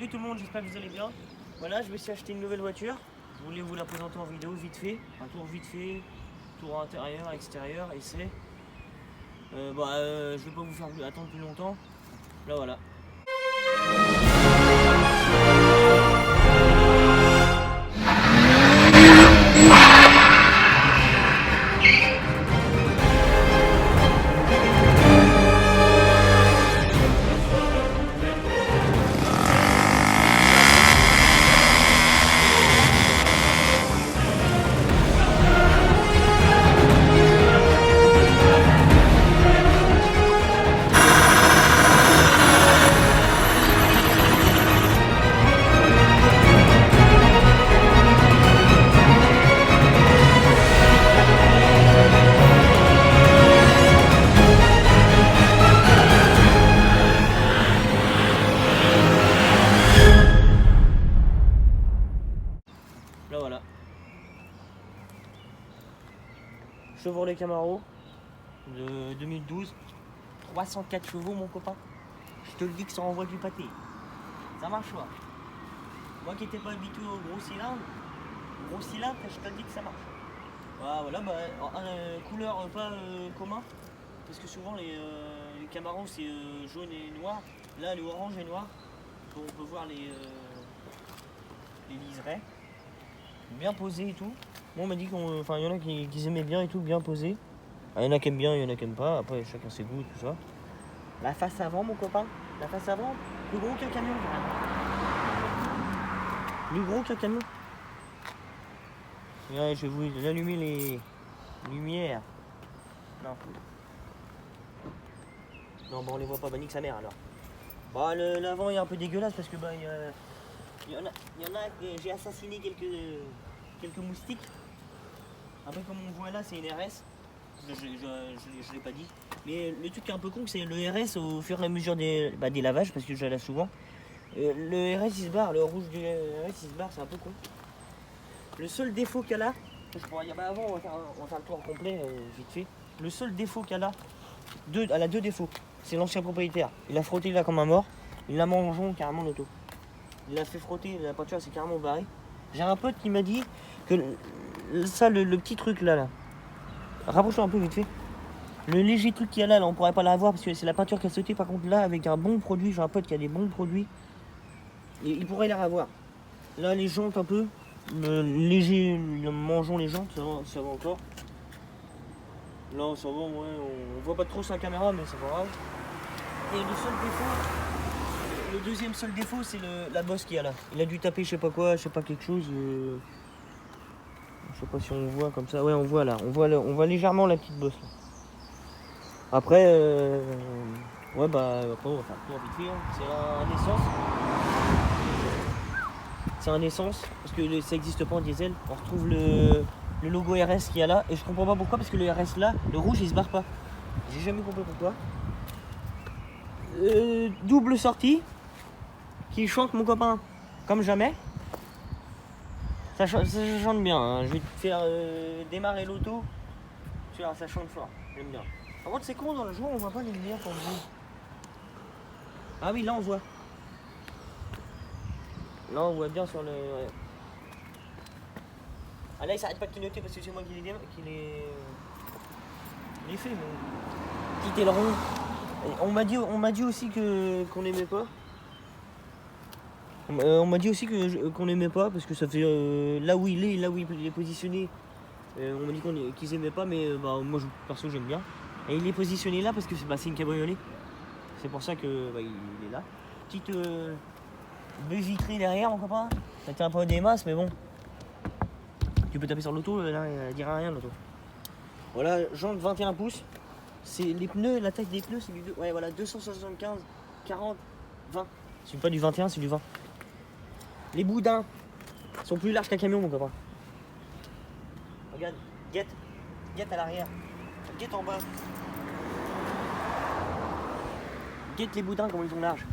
Salut tout le monde, j'espère que vous allez bien. Voilà, je me suis acheté une nouvelle voiture. Je voulais vous la présenter en vidéo vite fait. Un tour vite fait, tour intérieur, extérieur, essai. Je vais pas vous faire attendre plus longtemps. Là voilà. Là voilà. Chevrolet Camaro de 2012. 304 chevaux mon copain. Je te le dis que ça envoie du pâté. Ça marche pas. Moi qui n'étais pas habitué au gros cylindre, je te le dis que ça marche. Voilà, couleur pas commun. Parce que souvent les Camaro c'est jaune et noir. Là le orange et noir. On peut voir les liserés. Bien posé et tout. Moi on m'a dit qu'il y en a qui aimaient bien et tout, bien posé. Il y en a qui aiment bien, il y en a qui aiment pas. Après chacun ses goûts et tout ça. La face avant mon copain. La face avant, plus gros qu'un camion carrément. Plus gros qu'un camion. Ouais, je vais vous allumer les lumières. Non bon on les voit pas, nique sa mère alors. Bon l'avant est un peu dégueulasse parce que il y en a j'ai assassiné quelques moustiques. Après comme on voit là c'est une RS. Je l'ai pas dit. Mais le truc qui est un peu con c'est le RS au fur et à mesure des lavages parce que je la lave souvent. Le RS il se barre, le rouge du RS il se barre, c'est un peu con. Le seul défaut qu'elle a, avant on va faire le tour complet vite fait. Le seul défaut qu'elle a, elle a deux défauts. C'est l'ancien propriétaire. Il a frotté là comme un mort. Il l'a mangeon carrément l'auto. Il l'a fait frotter, la peinture s'est carrément barrée. J'ai un pote qui m'a dit que le petit truc là. Rapproche-toi un peu vite fait. Le léger truc qu'il y a là, on pourrait pas l'avoir parce que c'est la peinture qui a sauté. Par contre là, avec un bon produit, j'ai un pote qui a des bons produits. Et il pourrait les revoir. Là les jantes un peu. Léger, mangeons les jantes, ça va encore. Là ça va, ouais, on voit pas trop sur la caméra mais c'est pas grave. Et le seul défaut, le deuxième seul défaut c'est la bosse qu'il y a là. Il a dû taper je sais pas quoi, je sais pas quelque chose. Je sais pas si on voit comme ça, ouais on voit là, on voit légèrement la petite bosse là. Après, après on va faire le tour vite fait, hein. C'est un essence, parce que ça n'existe pas en diesel. On retrouve le logo RS qu'il y a là, et je comprends pas pourquoi, parce que le RS là, le rouge il se barre pas. J'ai jamais compris pourquoi. Double sortie, qui chante mon copain comme jamais. Ça chante bien, hein. Je vais te faire démarrer l'auto. Tu vois, ça chante fort, j'aime bien. Par contre c'est con, dans le jour on voit pas les lumières quand on bouge. Ah oui, là on voit. Là on voit bien sur le... Ouais. Ah là il s'arrête pas de clignoter parce que c'est moi qui l'ai fait. Mais... Petit aileron. On m'a dit aussi qu'on n'aimait pas. On m'a dit aussi qu'on n'aimait pas parce que ça fait là où il est positionné. On m'a dit qu'ils aimaient pas, mais moi perso j'aime bien. Et il est positionné là parce que c'est une cabriolet. C'est pour ça que il est là. Petite baie vitrée derrière mon copain. Ça tient un peu des masses mais bon. Tu peux taper sur l'auto, là elle dira rien l'auto. Voilà, jante 21 pouces. C'est les pneus, la taille des pneus c'est du 275, 40, 20. C'est pas du 21, c'est du 20. Les boudins sont plus larges qu'un camion mon copain. Regarde, guette à l'arrière. Guette en bas. Guette les boudins comme ils sont larges.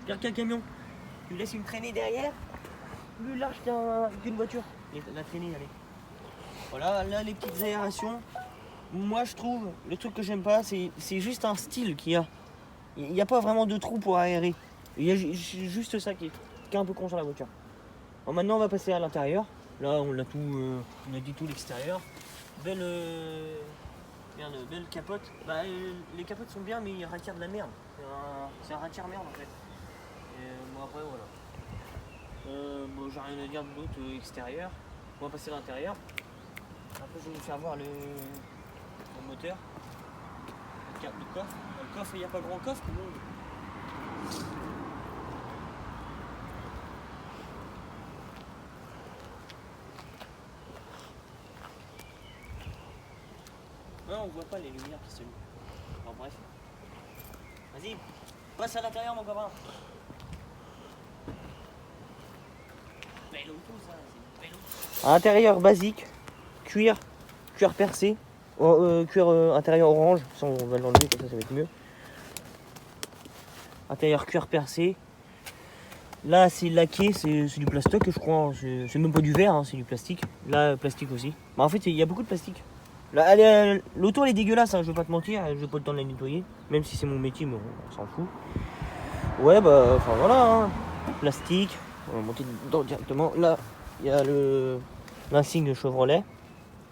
Pire qu'un camion. Tu laisses une traînée derrière, plus large qu'une voiture. La traînée, allez. Voilà, là les petites aérations. Moi je trouve, le truc que j'aime pas, c'est juste un style qu'il y a. Il n'y a pas vraiment de trou pour aérer. Il y a juste ça qui est un peu con sur la voiture. Alors maintenant on va passer à l'intérieur. Là on a tout, on a dit tout l'extérieur. Belle capote. Bah, les capotes sont bien mais ils rattirent de la merde. C'est un ratire merde en fait. Et, bon après voilà. Bon, j'ai rien à dire d'autre extérieur. On va passer à l'intérieur. Après je vais vous faire voir le moteur. Le coffre. Le coffre, il n'y a pas grand coffre mais bon. Non, on voit pas les lumières qui se louent. Alors bref. Vas-y, passe à l'intérieur mon copain. Belle auto ça, c'est une belle auto. Intérieur basique, cuir percé, cuir intérieur orange, ça on va l'enlever comme ça va être mieux. Intérieur cuir percé. Là c'est laqué, c'est du plastoc je crois, hein. C'est même pas du verre, hein, c'est du plastique. Là plastique aussi. Bah, en fait il y a beaucoup de plastique. L'auto elle est dégueulasse, hein, je vais pas te mentir, je vais pas le temps de la nettoyer, même si c'est mon métier, mais on s'en fout. Ouais bah enfin voilà, hein. Plastique, on va monter dedans directement. Là il y a l'insigne Chevrolet.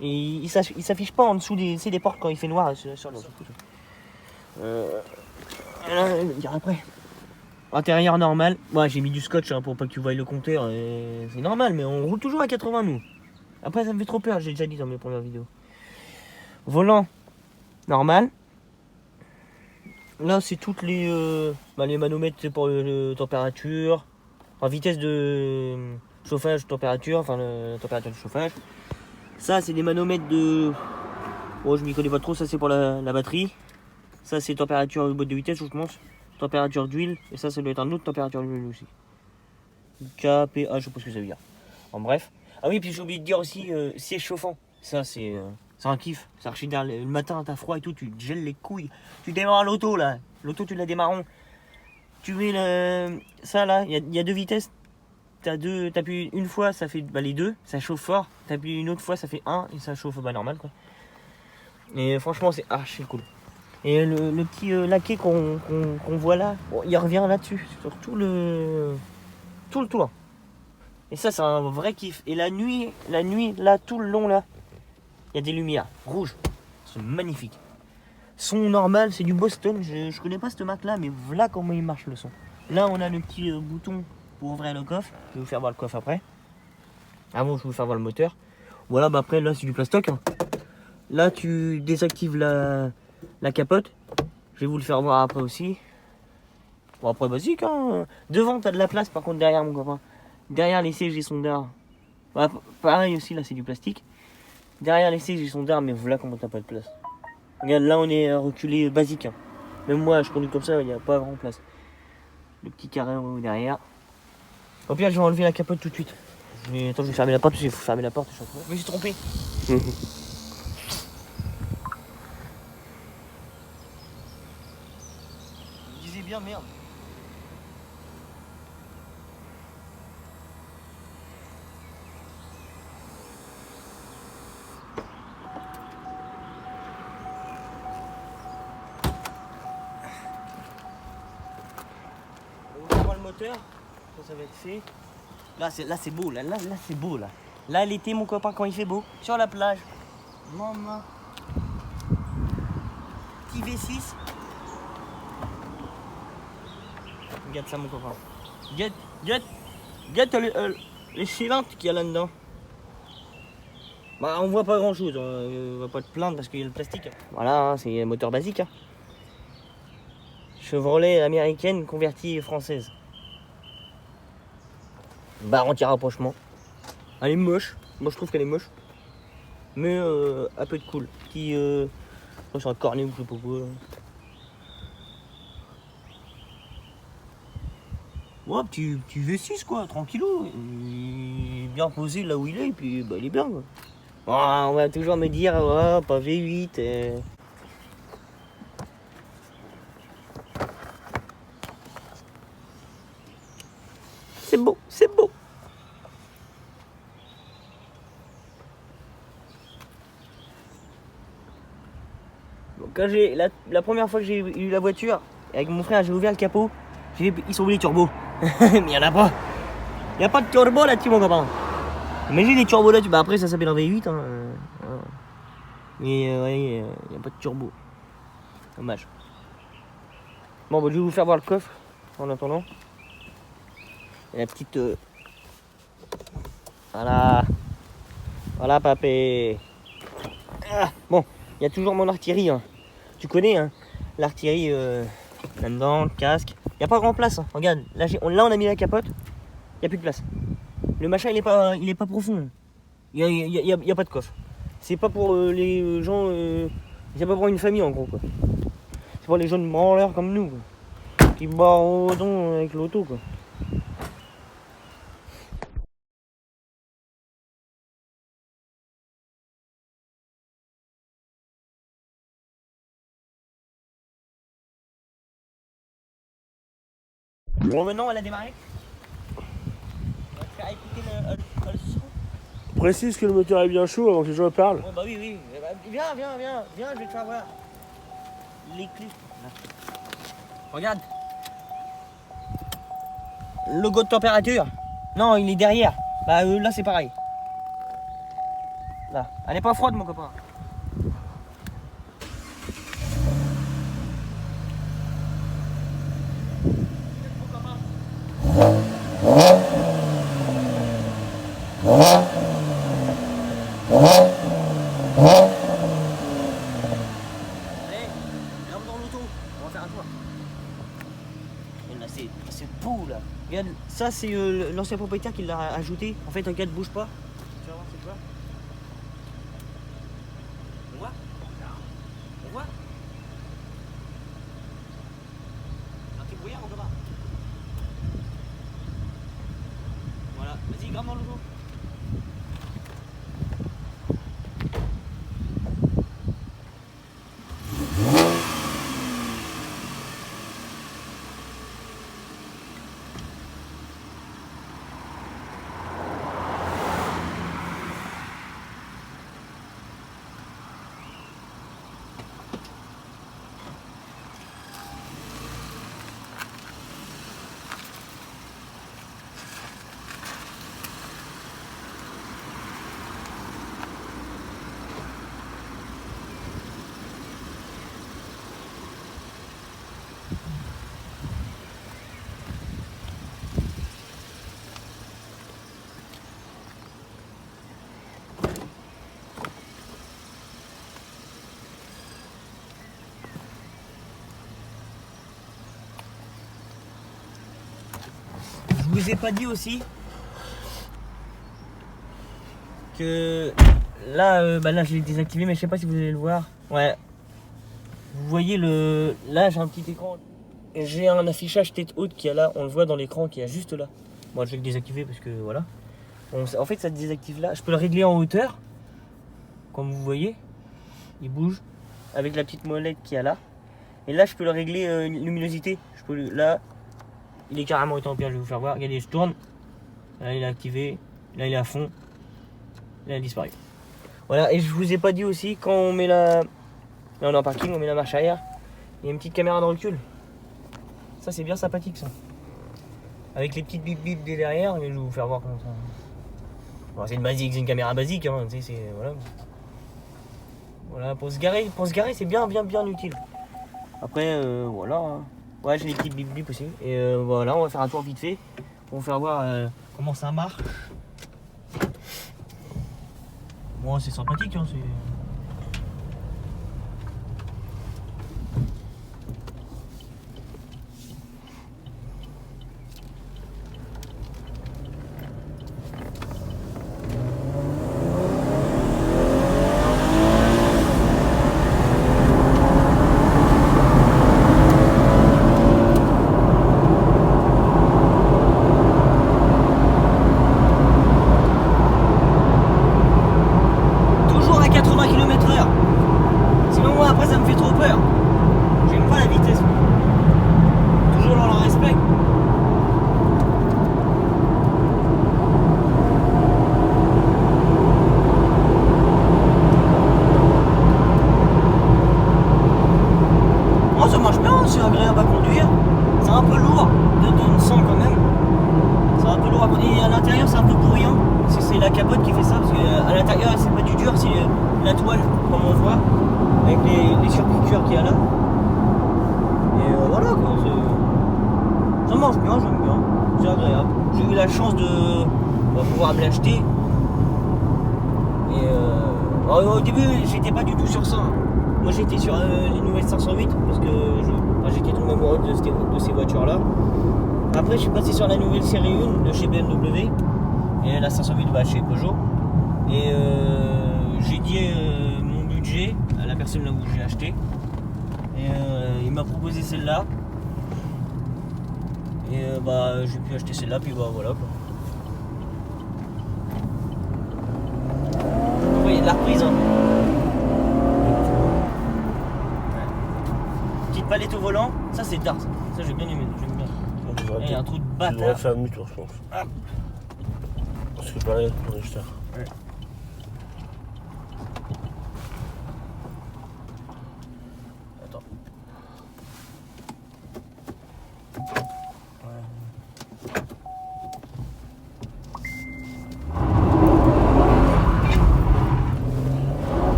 Et il s'affiche pas en dessous des portes quand il fait noir sur le après. Intérieur normal. Ouais, j'ai mis du scotch hein, pour pas que tu voies le compteur. C'est normal, mais on roule toujours à 80 nous. Après ça me fait trop peur, j'ai déjà dit dans mes premières vidéos. Volant normal. Là c'est toutes les manomètres pour la température, en vitesse de chauffage, température, enfin la température de chauffage. Ça c'est des manomètres de... Bon je m'y connais pas trop, ça c'est pour la batterie. Ça c'est température de boîte de vitesse je pense. Température d'huile, et ça doit être un autre température d'huile aussi. KPA, je sais pas ce que ça veut dire. En bref. Ah oui, puis j'ai oublié de dire aussi siège chauffant. Ça c'est un kiff. C'est archi bien. Le matin t'as froid et tout, tu te gèles les couilles. Tu démarres l'auto là. L'auto tu la démarres. Tu mets ça là, il y a deux vitesses. T'appuies une fois, ça fait les deux, ça chauffe fort. T'appuies une autre fois, ça fait un et ça chauffe normal quoi. Et franchement c'est archi cool. Et le petit laqué qu'on voit là, bon, il revient là-dessus, sur tout le toit. Et ça c'est un vrai kiff. Et la nuit là, tout le long là, il y a des lumières rouges. C'est magnifique. Son normal, c'est du Boston. Je connais pas cette marque là, mais voilà comment il marche le son. Là on a le petit bouton pour ouvrir le coffre. Je vais vous faire voir le coffre après. Ah bon, je vais vous faire voir le moteur. Voilà, bah après là c'est du plastoc. Hein. Là tu désactives la capote. Je vais vous le faire voir après aussi. Bon après basique hein. Devant t'as de la place par contre derrière mon copain. Derrière les sièges ils sont d'art. Bah, pareil aussi là c'est du plastique. Derrière les sièges ils sont d'art mais voilà comment t'as pas de place. Regarde là on est reculé basique. Hein. Même moi je conduis comme ça, il n'y a pas vraiment place. Le petit carré derrière. Au pire je vais enlever la capote tout de suite. Attends je vais fermer la porte parce qu'il faut fermer la porte. Je me suis trompé. Bien merde. On va voir le moteur, ça va être fait. Là c'est beau, là c'est beau là. Là l'été mon copain quand il fait beau, sur la plage. Maman. Petit V6. Regarde ça mon copain. Regarde les cylindres qu'il y a là-dedans. Bah on voit pas grand chose, on va pas te plaindre parce qu'il y a le plastique. Voilà, hein, c'est un moteur basique. Hein. Chevrolet américaine convertie française. Barre anti-rapprochement. Elle est moche, moi je trouve qu'elle est moche. Mais un peu de cool. Petit c'est un cornet ou je sais pas quoi. Ouais, petit V6 quoi, tranquillou. Il est bien posé là où il est, et puis bah, il est bien quoi. Oh, on va toujours me dire, oh, pas V8. C'est beau, c'est beau. Donc quand la première fois que j'ai eu la voiture, avec mon frère j'ai ouvert le capot, Ils sont où les turbos? Mais il y en a pas. Il n'y a pas de turbo là-dessus, mon copain. Imagine les turbos là-dessus. Bah après, ça s'appelle un V8. Hein. Voilà. Mais ouais, il n'y a pas de turbo. Dommage. Bon, bah, je vais vous faire voir le coffre en attendant. Et la petite. Voilà. Voilà, papé. Ah, bon, il y a toujours mon artillerie. Hein. Tu connais, hein, l'artillerie là-dedans, le casque. Il n'y a pas grand place. Hein. Regarde, là, on a mis la capote. Il n'y a plus de place. Le machin, il est pas profond. Il n'y a pas de coffre. C'est pas pour les gens. C'est pas pour une famille en gros. Quoi. C'est pour les jeunes branleurs comme nous. Quoi. Qui barrent au don avec l'auto. Quoi. Bon, maintenant, elle a démarré. On va te faire écouter le son. Précise que le moteur est bien chaud avant que je parle. Oh, bah oui. Eh bah, viens, je vais te faire voir. Les clés. Là. Regarde. Logo de température. Non, il est derrière. Bah là, c'est pareil. Là. Elle est pas froide, mon copain. C'est beau là. Regarde, ça c'est l'ancien propriétaire qui l'a ajouté. En fait, regarde, bouge pas. Tu vas voir, c'est quoi? On voit? On voit? Anti-brouillard, on peut pas. Voilà, vas-y, grimpe dans le logo. Je vous ai pas dit aussi que là, là je l'ai désactivé, mais je sais pas si vous allez le voir. Ouais. Vous voyez là j'ai un petit écran. J'ai un affichage tête haute qui est là. On le voit dans l'écran qui est juste là. Moi je vais le désactiver parce que voilà. En fait ça se désactive là. Je peux le régler en hauteur. Comme vous voyez, il bouge avec la petite molette qui est là. Et là je peux le régler luminosité. Là. Il est carrément éteint. Je vais vous faire voir. Regardez, je tourne. Là, il est activé. Là, il est à fond. Là, il a disparu. Voilà, et je vous ai pas dit aussi, quand on met la... Là, on est en parking, on met la marche arrière. Il y a une petite caméra de recul. Ça, c'est bien sympathique, ça. Avec les petites bip bip derrière. Je vais vous faire voir comment ça... Bon, c'est une basique, c'est une caméra basique. Hein, tu sais, voilà. Voilà, pour se garer, c'est bien utile. Après, voilà... Hein. Ouais, j'ai les petits bip bip aussi. Et voilà, on va faire un tour vite fait. On va faire voir comment ça marche. Bon, c'est sympathique, hein, c'est... Toujours à 80 km/h. Bon, et à l'intérieur, c'est un peu bruyant. C'est la capote qui fait ça, parce qu'à l'intérieur, c'est pas du dur, c'est la toile, comme on voit, avec les surpiqûres qu'il y a là. Et voilà quoi. Ça marche bien, j'aime bien. C'est agréable. J'ai eu la chance de pouvoir me l'acheter. Et au début, j'étais pas du tout sur ça. Moi, j'étais sur les nouvelles 508 parce que j'étais tombé amoureux de ces voitures-là. Après, je suis passé sur la nouvelle série 1 de chez BMW et la 508 chez Peugeot. Et j'ai dit mon budget à la personne là où j'ai acheté. Et il m'a proposé celle-là. Et j'ai pu acheter celle-là, puis voilà quoi. Oui, il y a de la reprise. Hein. Ouais. Petite palette au volant, ça c'est tard. Ça j'ai bien aimé, j'aime bien. Il y a un trou de bâtard. Tu devrais faire demi-tour, je pense. Ah. Parce que pareil, pour les jeteurs. Ouais. Attends.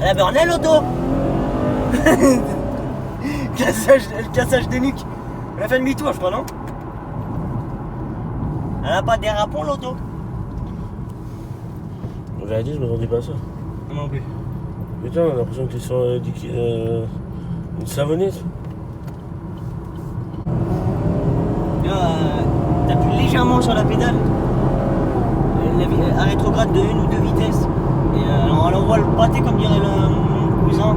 Elle a burné l'auto. Le cassage de nuque. Elle a fait demi-tour, je crois, non? Elle a pas de dérapant l'auto. On l'a dit, je m'attendais pas à ça. Non plus. Putain, on a l'impression que t'es sur une savonnette. T'appuies légèrement sur la pédale. Un rétrograde de 1 ou 2 vitesses. Et elle envoie le pâté comme dirait mon cousin.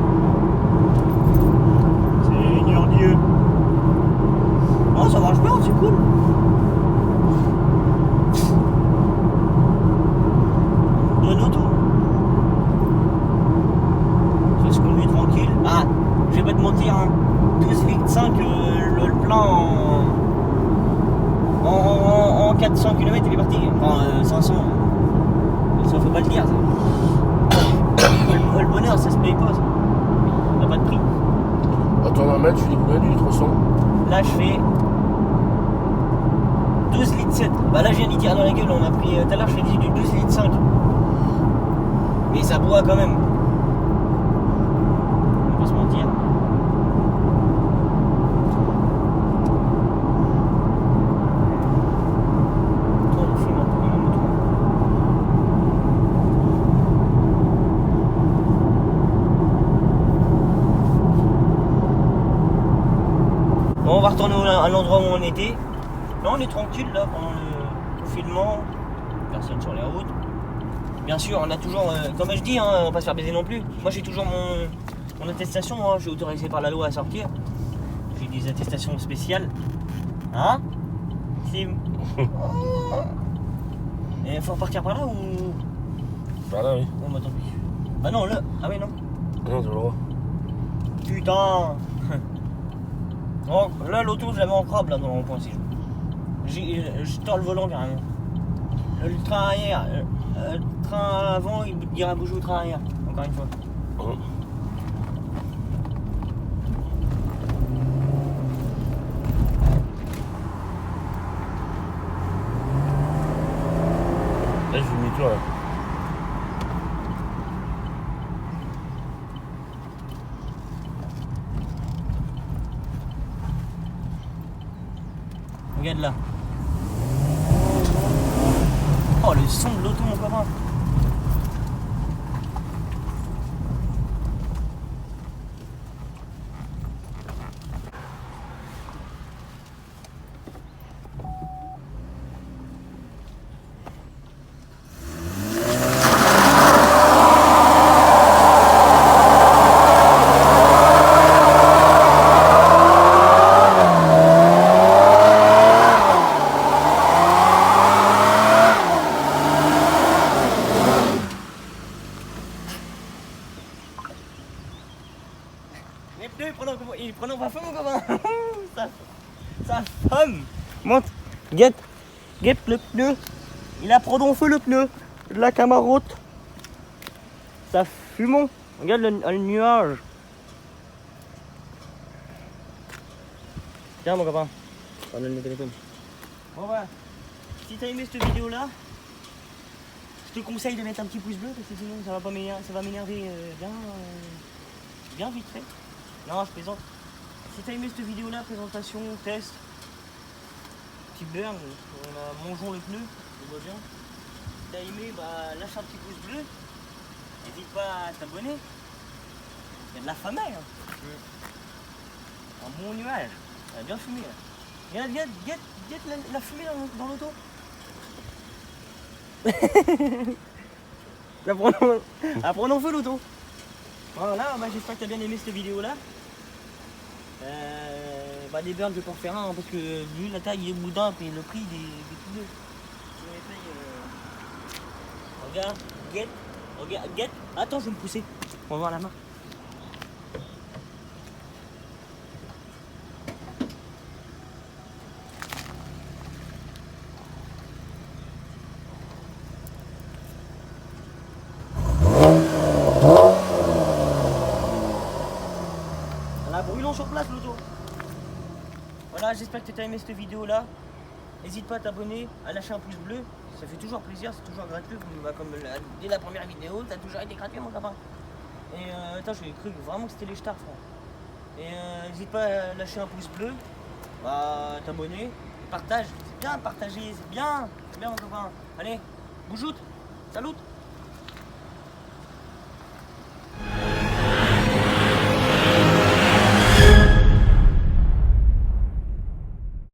Seigneur Dieu. Oh, ça marche bien, c'est cool. Bonne auto. Ça se conduit tranquille. Ah, je vais pas te mentir, hein. 12,5 le plein en 400 km il est parti. Enfin 500. Ça faut pas le dire ça. Le bonheur ça se paye pas ça. Ça n'a pas de prix. Attends, on va mettre, tu dis combien du litre 100? Là je fais 12 litres 7. Bah là je viens d'y tirer dans la gueule, on a pris tout à l'heure je fais du 12 litres 5. Mais ça boit quand même. On va pas se mentir. Bon, on va retourner à l'endroit où on était. Là on est tranquille là pendant le confinement. Personne sur les routes. Bien sûr, on a toujours, comme je dis, hein, on va pas se faire baiser non plus. Moi j'ai toujours mon attestation, moi, je suis autorisé par la loi à sortir. J'ai des attestations spéciales. Hein Sim. Et faut repartir par là ou. Par là, oui. Bon bah tant pis. Bah non, là. Ah oui non. Non, t'as le droit. Putain. Bon, là l'auto je la mets en crabe là dans le rond-point si je tords le volant carrément. Le train arrière, le train avant il dira bouger au train arrière, encore une fois. Là, je fais demi-tour là. Regarde là. Oh le son de l'auto mon copain. Les pneus, ils prennent pas feu mon copain. Ça fume. Monte, guette le pneu. Il a pris en feu le pneu de la Camarote. Ça fumon. Regarde le nuage. Tiens mon copain. On donne le téléphone. Bon voilà. Si t'as aimé cette vidéo là, je te conseille de mettre un petit pouce bleu parce que sinon ça va pas m'énerver, ça va m'énerver bien vite fait. Non, je plaisante. Si t'as aimé cette vidéo là, présentation, test, petit burn, mangeons le pneu, on voit bien. Si t'as aimé, bah lâche un petit pouce bleu. N'hésite pas à t'abonner. Il y a de la famille. Hein. Un bon nuage. Elle a bien fumé. Là. Regarde, la fumée dans l'auto. Elle prend en feu l'auto. Voilà, bah, j'espère que tu as bien aimé cette vidéo là. Bah, des burns je vais pas en faire un hein, parce que vu la taille des boudins et le prix des pneus. Regarde, regarde. Attends, je vais me pousser. On va voir la marque. Brûlons sur place l'auto. Voilà, j'espère que tu as aimé cette vidéo là. N'hésite pas à t'abonner, à lâcher un pouce bleu. Ça fait toujours plaisir, c'est toujours gratuit. Comme dès la première vidéo, ça a toujours été gratuit mon copain. Et attends, j'ai cru vraiment que c'était les stars. Et n'hésite pas à lâcher un pouce bleu, à t'abonner, partage. C'est bien de partager, c'est bien mon copain. Allez, boujoute, salut.